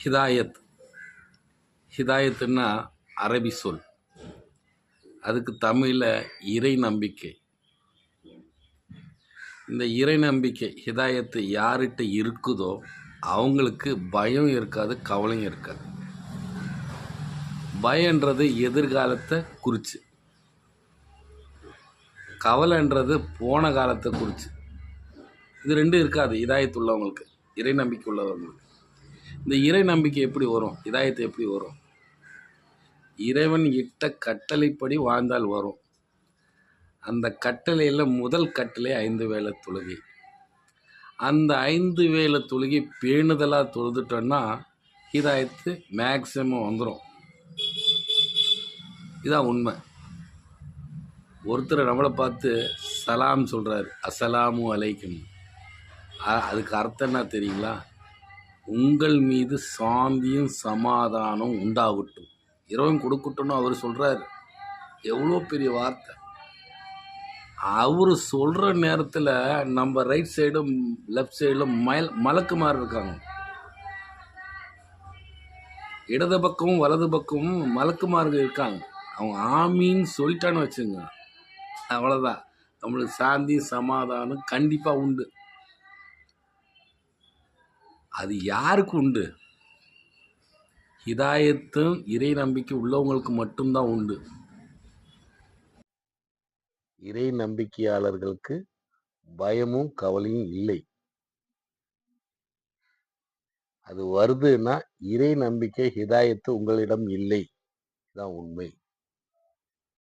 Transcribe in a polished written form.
ஹிதாயத். ஹிதாயத்துன்னா அரபி சொல். அதுக்கு தமிழில் இறை நம்பிக்கை. இந்த இறை நம்பிக்கை ஹிதாயத்து யார்கிட்ட இருக்குதோ அவங்களுக்கு பயம் இருக்காது, கவலையும் இருக்காது. பயன்றது எதிர்காலத்தை குறித்து, கவலைன்றது போன காலத்தை குறித்து. இது ரெண்டும் இருக்காது ஹிதாயத்து உள்ளவங்களுக்கு, இறை நம்பிக்கை உள்ளவங்களுக்கு. இந்த இறை நம்பிக்கை எப்படி வரும், ஹிதாயத்து எப்படி வரும்? இறைவன் இட்ட கட்டளைப்படி வாழ்ந்தால் வரும். அந்த கட்டளையில் முதல் கட்டளை 5 வேளை தொழுகை. அந்த 5 வேளை தொழுகை பேணுதலாக தொழுதுட்டோன்னா ஹிதாயத்து மேக்சிமம் வந்துடும். இதான் உண்மை. ஒருத்தர் நம்மளை பார்த்து சலாம் சொல்கிறாரு, அஸ்ஸலாமு அலைக்கும். அதுக்கு அர்த்தம் என்ன தெரியுங்களா? உங்கள் மீது சாந்தியும் சமாதானம் உண்டாகட்டும், இறைவன் கொடுக்கட்டும்னு அவர் சொல்கிறார். எவ்வளோ பெரிய வார்த்தை! அவர் சொல்கிற நேரத்தில் நம்ம ரைட் சைடும் லெஃப்ட் சைடும் மலக்குமார் இருக்காங்க. இடது பக்கமும் வலது பக்கமும் மலக்குமார்கள் இருக்காங்க. அவங்க ஆமின்னு சொல்லிட்டான்னு வச்சுங்க, அவ்வளோதான். நம்மளுக்கு சாந்தி சமாதானம் கண்டிப்பாக உண்டு. அது யாருக்கு உண்டு? ஹிதாயத்தும் இறை நம்பிக்கை உள்ளவங்களுக்கு மட்டும்தான் உண்டு. இறை நம்பிக்கையாளர்களுக்கு பயமும் கவலையும் இல்லை. அது வருதுன்னா இறை நம்பிக்கை ஹிதாயத்து உங்களிடம் இல்லை. இதுதான் உண்மை.